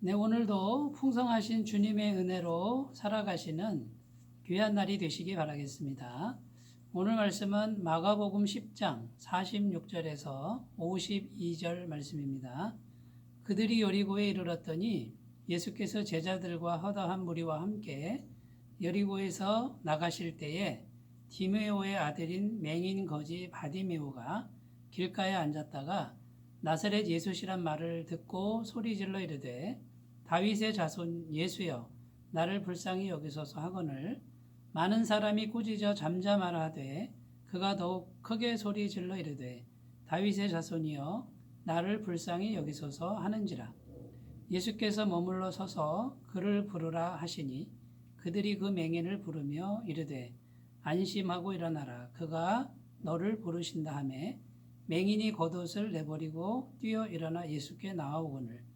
네, 오늘도 풍성하신 주님의 은혜로 살아가시는 귀한 날이 되시기 바라겠습니다. 오늘 말씀은 마가복음 10장 46절에서 52절 말씀입니다. 그들이 여리고에 이르렀더니 예수께서 제자들과 허다한 무리와 함께 여리고에서 나가실 때에 디메오의 아들인 맹인 거지 바디메오가 길가에 앉았다가 나사렛 예수시란 말을 듣고 소리질러 이르되 다윗의 자손 예수여 나를 불쌍히 여기소서 하거늘 많은 사람이 꾸짖어 잠잠하라 하되 그가 더욱 크게 소리질러 이르되 다윗의 자손이여 나를 불쌍히 여기소서 하는지라. 예수께서 머물러 서서 그를 부르라 하시니 그들이 그 맹인을 부르며 이르되 안심하고 일어나라 그가 너를 부르신다 하매 맹인이 겉옷을 내버리고 뛰어 일어나 예수께 나아오거늘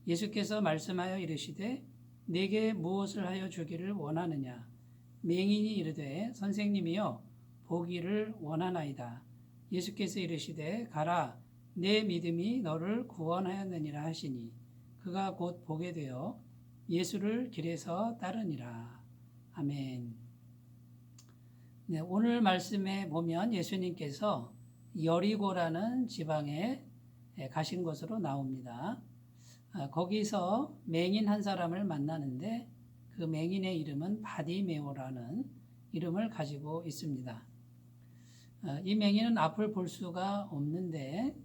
예수께서 말씀하여 이르시되 내게 무엇을 하여 주기를 원하느냐. 맹인이 이르되 선생님이여 보기를 원하나이다. 예수께서 이르시되 가라 내 믿음이 너를 구원하였느니라 하시니 그가 곧 보게 되어 예수를 길에서 따르니라. 아멘. 네, 오늘 말씀에 보면 예수님께서 여리고라는 지방에 가신 것으로 나옵니다. 거기서 맹인 한 사람을 만나는데 그 맹인의 이름은 바디메오라는 이름을 가지고 있습니다. 이 맹인은 앞을 볼 수가 없는데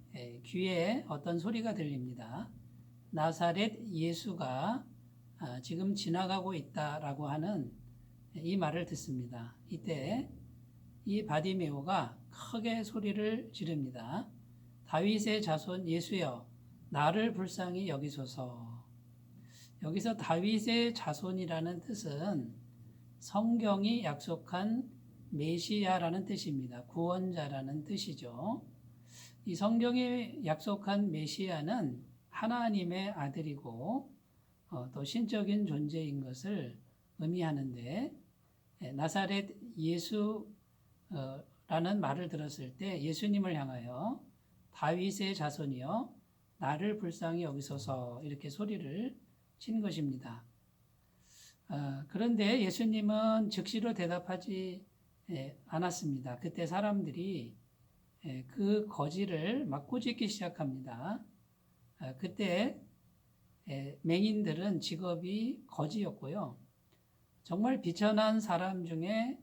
귀에 어떤 소리가 들립니다. 나사렛 예수가 지금 지나가고 있다라고 하는 이 말을 듣습니다. 이때 이 바디메오가 크게 소리를 지릅니다. 다윗의 자손 예수여 나를 불쌍히 여기소서. 여기서 다윗의 자손이라는 뜻은 성경이 약속한 메시아라는 뜻입니다. 구원자라는 뜻이죠. 이 성경이 약속한 메시아는 하나님의 아들이고 또 신적인 존재인 것을 의미하는데 나사렛 예수라는 말을 들었을 때 예수님을 향하여 다윗의 자손이여 나를 불쌍히 여기소서 이렇게 소리를 친 것입니다. 그런데 예수님은 즉시로 대답하지 않았습니다. 그때 사람들이 그 거지를 막 꾸짖기 시작합니다. 그때 맹인들은 직업이 거지였고요. 정말 비천한 사람 중에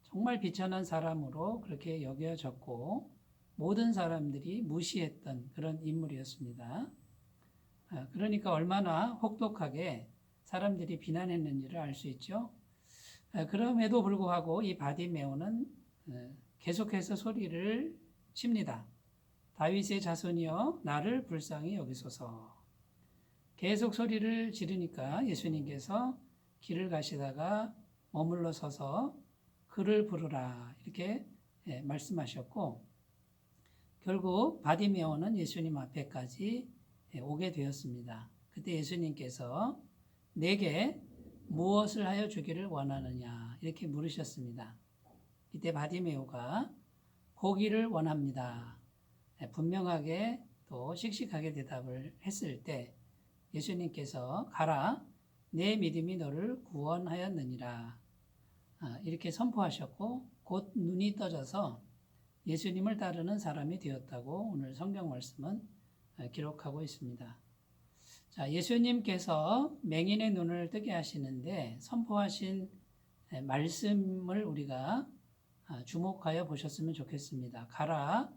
정말 비천한 사람으로 그렇게 여겨졌고 모든 사람들이 무시했던 그런 인물이었습니다. 그러니까 얼마나 혹독하게 사람들이 비난했는지를 알 수 있죠. 그럼에도 불구하고 이 바디메오는 계속해서 소리를 칩니다. 다윗의 자손이여 나를 불쌍히 여기소서. 계속 소리를 지르니까 예수님께서 길을 가시다가 머물러 서서 그를 부르라 이렇게 말씀하셨고 결국 바디메오는 예수님 앞에까지 오게 되었습니다. 그때 예수님께서 내게 무엇을 하여 주기를 원하느냐 이렇게 물으셨습니다. 이때 바디메오가 보기를 원합니다. 분명하게 또 씩씩하게 대답을 했을 때 예수님께서 가라 내 믿음이 너를 구원하였느니라 이렇게 선포하셨고 곧 눈이 떠져서 예수님을 따르는 사람이 되었다고 오늘 성경 말씀은 기록하고 있습니다. 자, 예수님께서 맹인의 눈을 뜨게 하시는데 선포하신 말씀을 우리가 주목하여 보셨으면 좋겠습니다. 가라,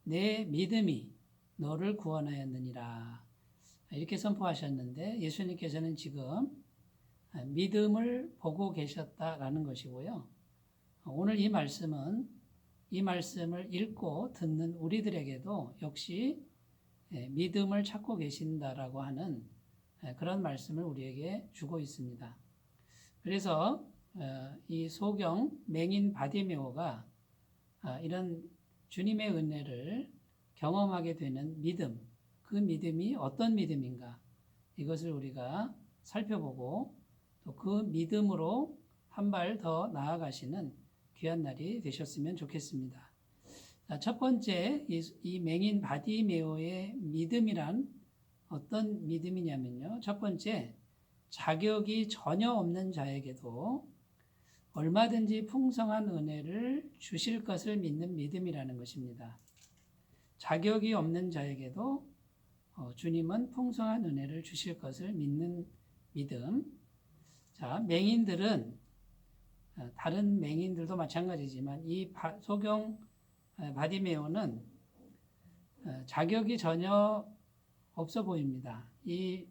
내 믿음이 너를 구원하였느니라. 이렇게 선포하셨는데 예수님께서는 지금 믿음을 보고 계셨다라는 것이고요. 오늘 이 말씀을 읽고 듣는 우리들에게도 역시 믿음을 찾고 계신다라고 하는 그런 말씀을 우리에게 주고 있습니다. 그래서 이 소경 맹인 바디메오가 이런 주님의 은혜를 경험하게 되는 믿음, 그 믿음이 어떤 믿음인가 이것을 우리가 살펴보고 또 그 믿음으로 한 발 더 나아가시는 귀한 날이 되셨으면 좋겠습니다. 첫 번째, 이 맹인 바디메오의 믿음이란 어떤 믿음이냐면요. 첫 번째, 자격이 전혀 없는 자에게도 얼마든지 풍성한 은혜를 주실 것을 믿는 믿음이라는 것입니다. 자격이 없는 자에게도 주님은 풍성한 은혜를 주실 것을 믿는 믿음. 자, 맹인들은 다른 맹인들도 마찬가지지만 이 소경 바디메오는 자격이 전혀 없어 보입니다. 이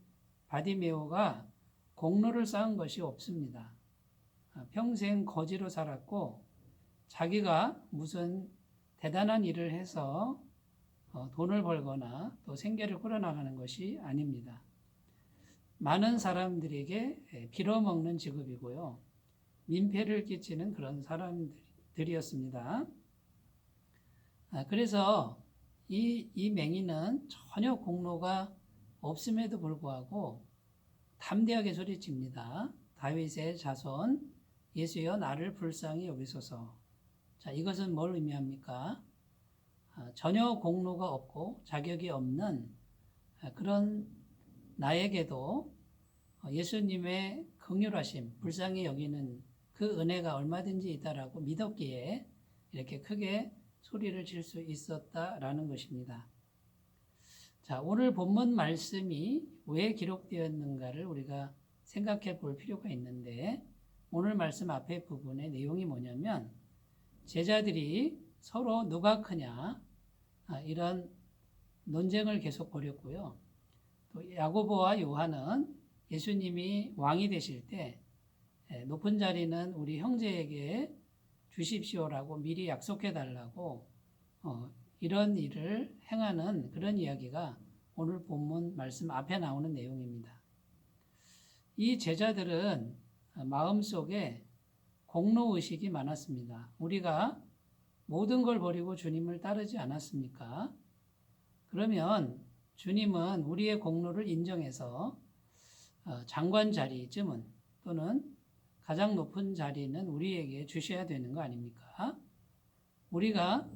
바디메오가 공로를 쌓은 것이 없습니다. 평생 거지로 살았고 자기가 무슨 대단한 일을 해서 돈을 벌거나 또 생계를 꾸려나가는 것이 아닙니다. 많은 사람들에게 빌어먹는 직업이고요. 민폐를 끼치는 그런 사람들이었습니다. 그래서 이 맹인은 전혀 공로가 없음에도 불구하고 담대하게 소리칩니다. 다윗의 자손 예수여 나를 불쌍히 여기소서. 자, 이것은 뭘 의미합니까? 전혀 공로가 없고 자격이 없는 그런 나에게도 예수님의 긍휼하심, 불쌍히 여기는 그 은혜가 얼마든지 있다라고 믿었기에 이렇게 크게 소리를 칠 수 있었다라는 것입니다. 자, 오늘 본문 말씀이 왜 기록되었는가를 우리가 생각해 볼 필요가 있는데 오늘 말씀 앞에 부분의 내용이 뭐냐면 제자들이 서로 누가 크냐 이런 논쟁을 계속 벌였고요. 또 야고보와 요한은 예수님이 왕이 되실 때 높은 자리는 우리 형제에게 주십시오라고 미리 약속해 달라고 이런 일을 행하는 그런 이야기가 오늘 본문 말씀 앞에 나오는 내용입니다. 이 제자들은 마음속에 공로의식이 많았습니다. 우리가 모든 걸 버리고 주님을 따르지 않았습니까? 그러면 주님은 우리의 공로를 인정해서 장관 자리쯤은 또는 가장 높은 자리는 우리에게 주셔야 되는 거 아닙니까? 우리가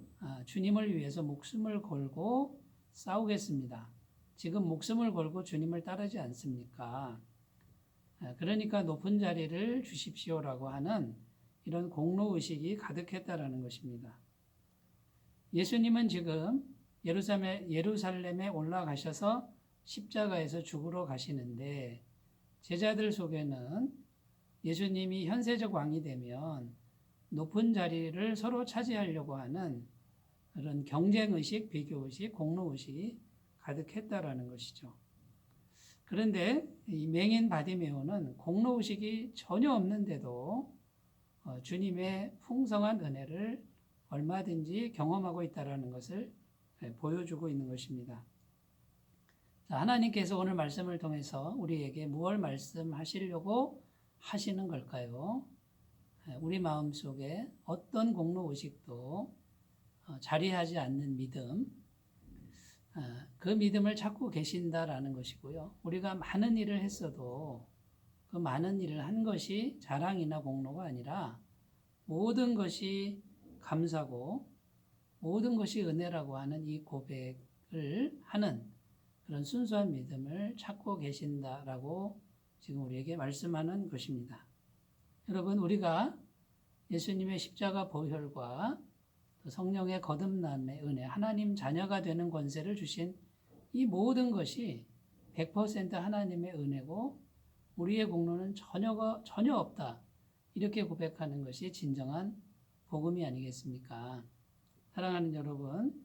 주님을 위해서 목숨을 걸고 싸우겠습니다. 지금 목숨을 걸고 주님을 따르지 않습니까? 그러니까 높은 자리를 주십시오라고 하는 이런 공로의식이 가득했다라는 것입니다. 예수님은 지금 예루살렘에 올라가셔서 십자가에서 죽으러 가시는데 제자들 속에는 예수님이 현세적 왕이 되면 높은 자리를 서로 차지하려고 하는 그런 경쟁의식, 비교의식, 공로의식이 가득했다라는 것이죠. 그런데 이 맹인 바디메오는 공로의식이 전혀 없는데도 주님의 풍성한 은혜를 얼마든지 경험하고 있다는 것을 보여주고 있는 것입니다. 자, 하나님께서 오늘 말씀을 통해서 우리에게 무엇을 말씀하시려고 하시는 걸까요? 우리 마음속에 어떤 공로의식도 자리하지 않는 믿음, 그 믿음을 찾고 계신다라는 것이고요. 우리가 많은 일을 했어도 그 많은 일을 한 것이 자랑이나 공로가 아니라 모든 것이 감사고 모든 것이 은혜라고 하는 이 고백을 하는 그런 순수한 믿음을 찾고 계신다라고 지금 우리에게 말씀하는 것입니다. 여러분, 우리가 예수님의 십자가 보혈과 성령의 거듭남의 은혜, 하나님 자녀가 되는 권세를 주신 이 모든 것이 100% 하나님의 은혜고 우리의 공로는 전혀 없다. 이렇게 고백하는 것이 진정한 복음이 아니겠습니까? 사랑하는 여러분,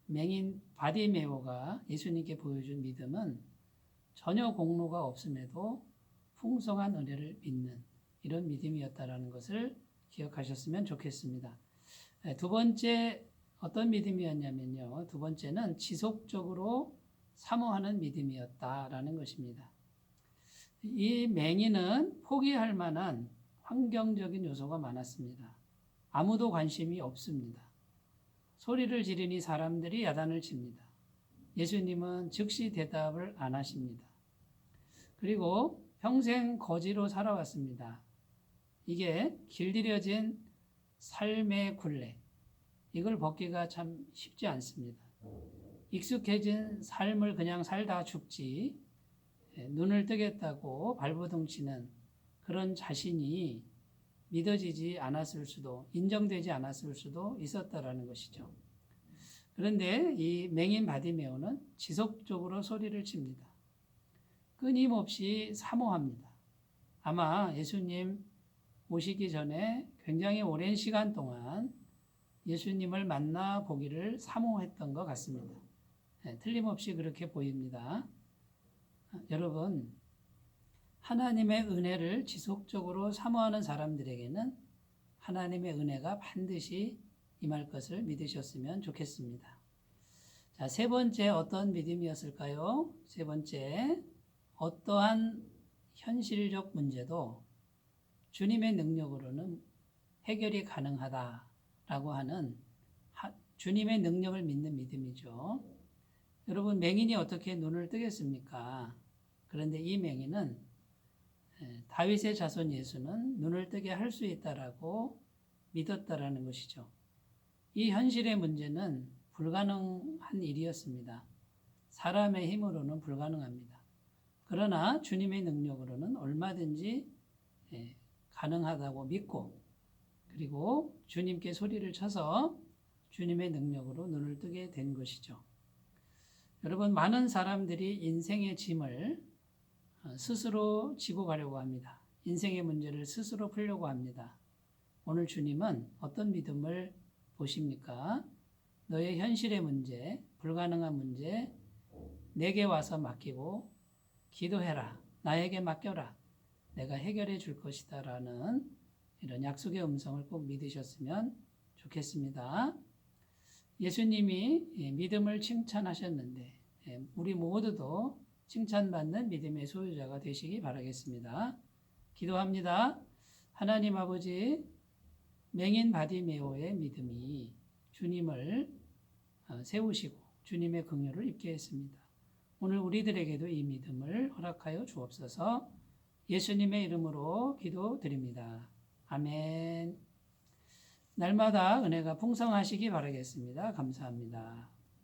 맹인 바디메오가 예수님께 보여준 믿음은 전혀 공로가 없음에도 풍성한 은혜를 믿는 이런 믿음이었다라는 것을 기억하셨으면 좋겠습니다. 두 번째 어떤 믿음이었냐면요. 두 번째는 지속적으로 사모하는 믿음이었다라는 것입니다. 이 맹인은 포기할 만한 환경적인 요소가 많았습니다. 아무도 관심이 없습니다. 소리를 지르니 사람들이 야단을 칩니다. 예수님은 즉시 대답을 안 하십니다. 그리고 평생 거지로 살아왔습니다. 이게 길들여진 삶의 굴레, 이걸 벗기가 참 쉽지 않습니다. 익숙해진 삶을 그냥 살다 죽지 눈을 뜨겠다고 발버둥치는 그런 자신이 믿어지지 않았을 수도 인정되지 않았을 수도 있었다라는 것이죠. 그런데 이 맹인 바디메오는 지속적으로 소리를 칩니다. 끊임없이 사모합니다. 아마 예수님 오시기 전에 굉장히 오랜 시간 동안 예수님을 만나 보기를 사모했던 것 같습니다. 틀림없이 그렇게 보입니다. 여러분, 하나님의 은혜를 지속적으로 사모하는 사람들에게는 하나님의 은혜가 반드시 임할 것을 믿으셨으면 좋겠습니다. 자, 세 번째 어떤 믿음이었을까요? 세 번째, 어떠한 현실적 문제도 주님의 능력으로는 해결이 가능하다라고 하는 주님의 능력을 믿는 믿음이죠. 여러분, 맹인이 어떻게 눈을 뜨겠습니까? 그런데 이 맹인은 다윗의 자손 예수는 눈을 뜨게 할 수 있다라고 믿었다라는 것이죠. 이 현실의 문제는 불가능한 일이었습니다. 사람의 힘으로는 불가능합니다. 그러나 주님의 능력으로는 얼마든지 가능하다고 믿고 그리고 주님께 소리를 쳐서 주님의 능력으로 눈을 뜨게 된 것이죠. 여러분, 많은 사람들이 인생의 짐을 스스로 지고 가려고 합니다. 인생의 문제를 스스로 풀려고 합니다. 오늘 주님은 어떤 믿음을 보십니까? 너의 현실의 문제, 불가능한 문제 내게 와서 맡기고 기도해라. 나에게 맡겨라. 내가 해결해 줄 것이다 라는 이런 약속의 음성을 꼭 믿으셨으면 좋겠습니다. 예수님이 믿음을 칭찬하셨는데 우리 모두도 칭찬받는 믿음의 소유자가 되시기 바라겠습니다. 기도합니다. 하나님 아버지, 맹인 바디메오의 믿음이 주님을 세우시고 주님의 긍휼을 입게 했습니다. 오늘 우리들에게도 이 믿음을 허락하여 주옵소서. 예수님의 이름으로 기도드립니다. 아멘. 날마다 은혜가 풍성하시기 바라겠습니다. 감사합니다.